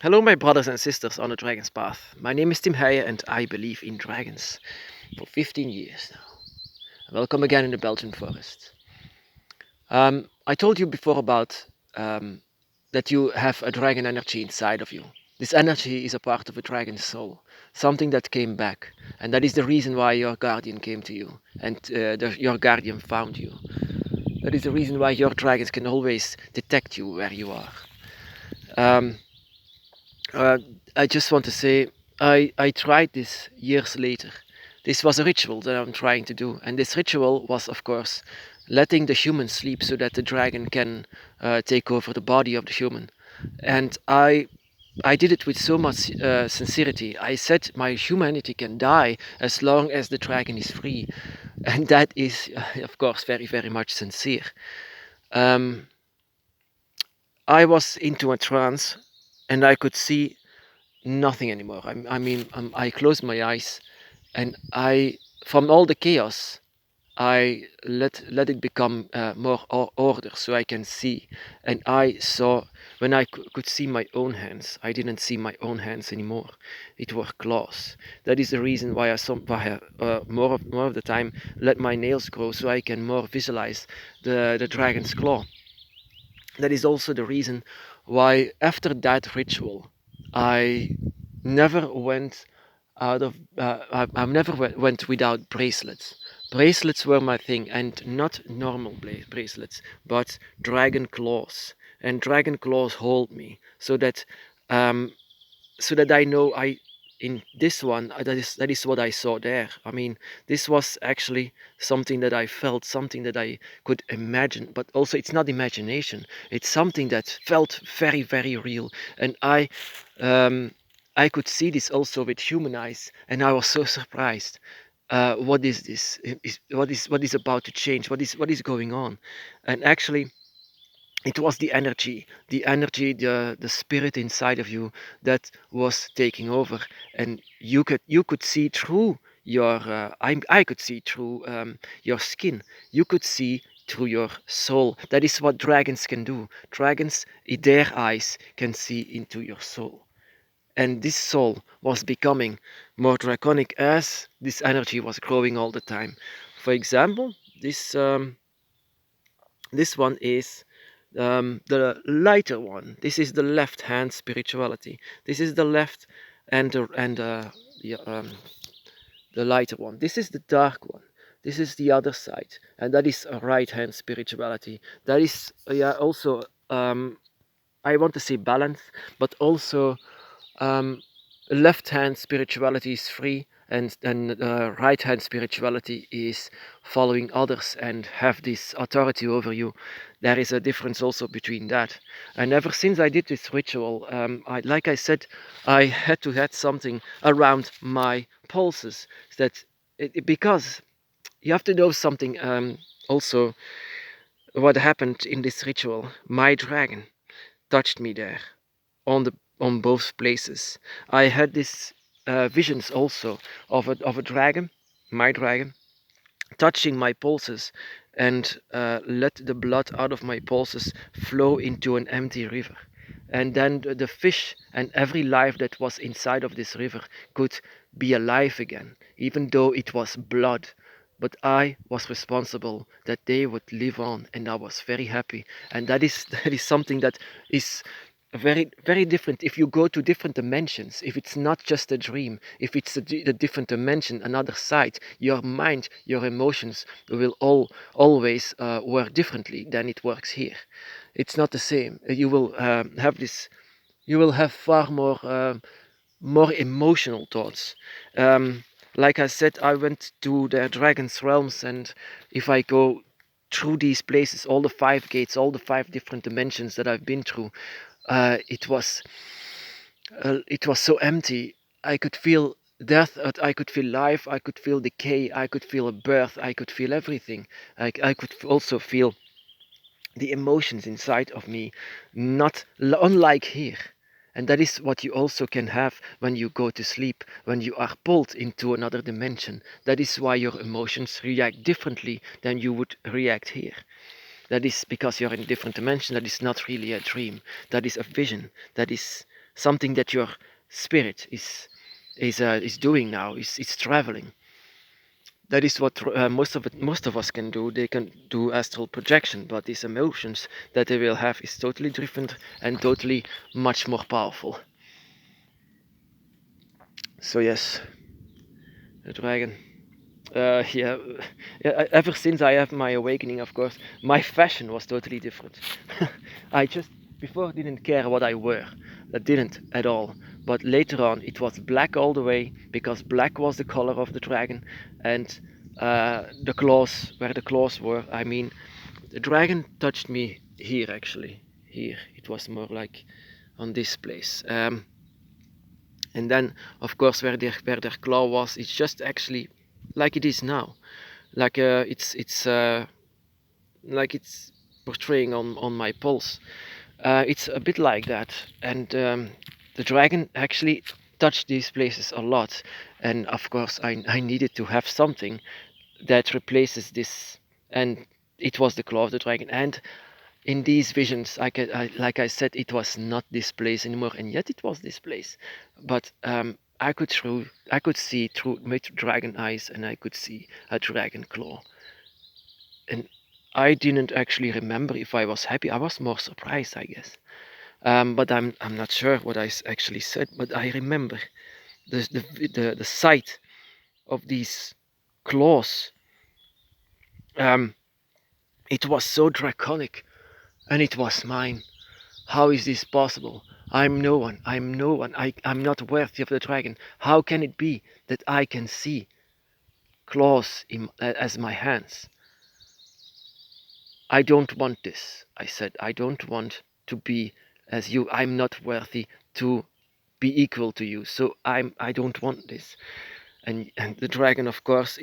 Hello, my brothers and sisters on the Dragon's Path. My name is Tim Heijen and I believe in dragons for 15 years now. Welcome again in the Belgian forest. I told you before about that you have a dragon energy inside of you. This energy is a part of a dragon's soul, something that came back, and that is the reason why your guardian came to you and your guardian found you. That is the reason why your dragons can always detect you where you are. Um, Uh, I just want to say I tried this years later. This was a ritual that I'm trying to do, and this ritual was, of course, letting the human sleep so that the dragon can take over the body of the human. And I did it with so much sincerity. I said my humanity can die as long as the dragon is free, and that is, of course, very very much sincere. Um, I was into a trance, and I could see nothing anymore. I closed my eyes and from all the chaos, I let it become more order so I can see. And I saw, when I could see my own hands, I didn't see my own hands anymore. It were claws. That is the reason why more of the time let my nails grow so I can more visualize the dragon's claw. That is also the reason why after that ritual, I never went out of I never went without bracelets. Bracelets were my thing, and not normal bracelets, but dragon claws. And dragon claws hold me um, so that I know I in this one that is what I saw there. I mean, this was actually something that I felt, something that I could imagine, but also it's not imagination. It's something that felt very very real, and um, I could see this also with human eyes, and I was so surprised. What is this? What is about to change? What is going on? And actually, it was the spirit inside of you that was taking over, and you could see through your I could see through your skin. You could see through your soul. That is what dragons can do. Dragons, their eyes can see into your soul, and this soul was becoming more draconic as this energy was growing all the time. For example, this one is the lighter one. This is the left hand spirituality. This is the left yeah, the lighter one. This is the dark one. This is the other side, and that is a right hand spirituality. That is also I want to say balance, but also um, left hand spirituality is free, and right hand spirituality is following others and have this authority over you. There is a difference also between that. And ever since I did this ritual, like I said, I had to have something around my pulses, that because you have to know something. Also, what happened in this ritual, my dragon touched me there on the on both places. I had this visions also of a dragon, my dragon, touching my pulses, and let the blood out of my pulses flow into an empty river. And then the fish and every life that was inside of this river could be alive again, even though it was blood. But I was responsible that they would live on, and I was very happy. And that is that is something that is very very different if you go to different dimensions. If it's not just a dream, if it's a different dimension, another side, your mind, your emotions will always work differently than it works here. It's not the same. You will have this, you will have far more emotional thoughts. Like I said, I went to the dragon's realms, and if I go through these places, all the five gates, all the five different dimensions that I've been through, it was so empty. I could feel death, I could feel life, I could feel decay, I could feel a birth, I could feel everything. I could also feel the emotions inside of me, not unlike here. And that is what you also can have when you go to sleep, when you are pulled into another dimension. That is why your emotions react differently than you would react here. That is because you're in a different dimension. That is not really a dream. That is a vision. That is something that your spirit is doing now, is traveling. That is what most of us can do. They can do astral projection, but these emotions that they will have is totally different and totally much more powerful. So yes, the dragon. Yeah, yeah. Ever since I have my awakening, of course, my fashion was totally different. I just before didn't care what I wear. That didn't at all. But later on, it was black all the way because black was the color of the dragon, and the claws, where the claws were. I mean, the dragon touched me here actually. Here, it was more like on this place. And then, of course, where their claw was, it's just actually like it is now, like it's portraying on my pulse. It's a bit like that, and the dragon actually touched these places a lot, and of course I needed to have something that replaces this, and it was the claw of the dragon. And in these visions, like I said, it was not this place anymore, and yet it was this place. But I could see through my dragon eyes, and I could see a dragon claw. And I didn't actually remember if I was happy. I was more surprised, I guess. But I'm not sure what I actually said. But I remember the sight of these claws. Um, it was so draconic, and it was mine. How is this possible? I'm no one. I'm no one. I'm not worthy of the dragon. How can it be that I can see claws as my hands? I don't want this. I said, I don't want to be as you. I'm not worthy to be equal to you. So I don't want this. And the dragon, of course,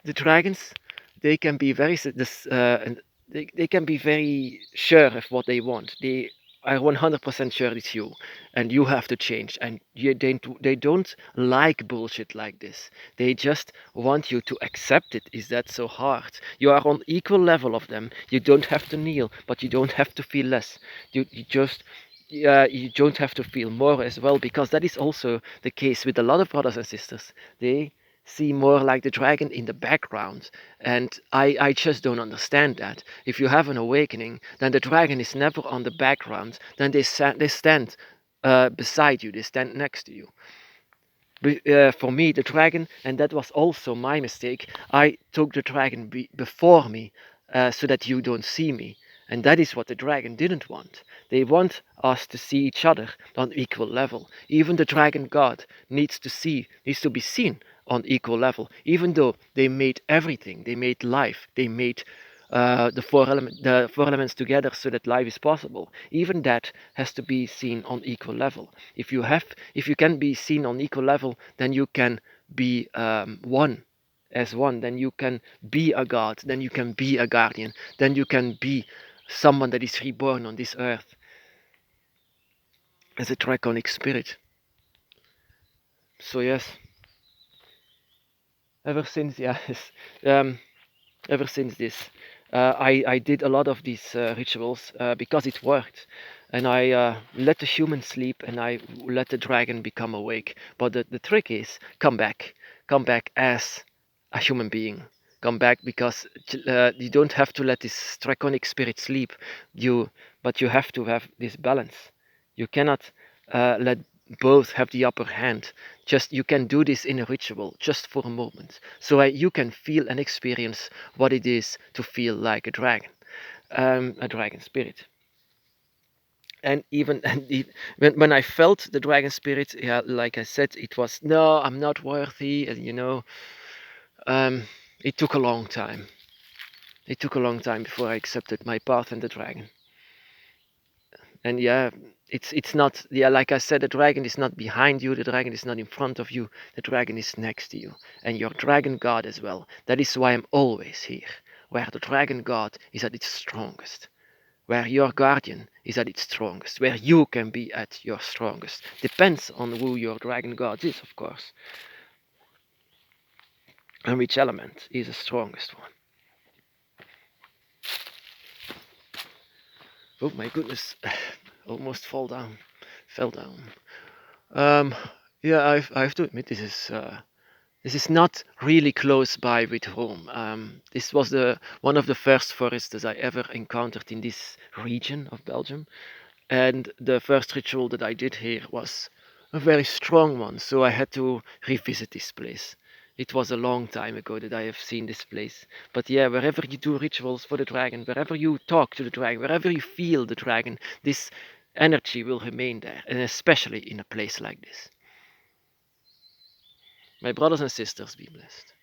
the dragons, they can be very and they can be very sure of what they want. They are 100% sure it's you, and you have to change. And they don't like bullshit like this. They just want you to accept it. Is that so hard? You are on equal level of them. You don't have to kneel, but you don't have to feel less. You just you don't have to feel more as well, because that is also the case with a lot of brothers and sisters. They see more like the dragon in the background, and I just don't understand that. If you have an awakening, then the dragon is never on the background. Then they stand beside you. They stand next to you. For me, the dragon, and that was also my mistake. I took the dragon before me, so that you don't see me. And that is what the dragon didn't want. They want us to see each other on equal level. Even the dragon god needs to be seen on equal level. Even though they made everything, they made life, they made the four elements together so that life is possible. Even that has to be seen on equal level. If you can be seen on equal level, then you can be one as one. Then you can be a god. Then you can be a guardian. Then you can be someone that is reborn on this earth as a draconic spirit. So yes, ever since yes, um, ever since this, I did a lot of these rituals because it worked, and I let the human sleep, and I let the dragon become awake. But the trick is come back as a human being. Come back, because you don't have to let this draconic spirit sleep. But you have to have this balance. You cannot let both have the upper hand. Just you can do this in a ritual just for a moment, so you can feel and experience what it is to feel like a dragon spirit. And even when I felt the dragon spirit, yeah, like I said, it was no, I'm not worthy, and um, it took a long time. It took a long time before I accepted my path and the dragon. And yeah, it's not, yeah, like I said, the dragon is not behind you, the dragon is not in front of you, the dragon is next to you, and your dragon god as well. That is why I'm always here, where the dragon god is at its strongest, where your guardian is at its strongest, where you can be at your strongest. Depends on who your dragon god is, of course, and which element is the strongest one. Oh my goodness, almost fall down. fell down. Um, yeah, I have to admit this is not really close by with home. This was the one of the first forests I ever encountered in this region of Belgium, and the first ritual that I did here was a very strong one. So I had to revisit this place. It was a long time ago that I have seen this place. But yeah, wherever you do rituals for the dragon, wherever you talk to the dragon, wherever you feel the dragon, this energy will remain there, and especially in a place like this. My brothers and sisters, be blessed.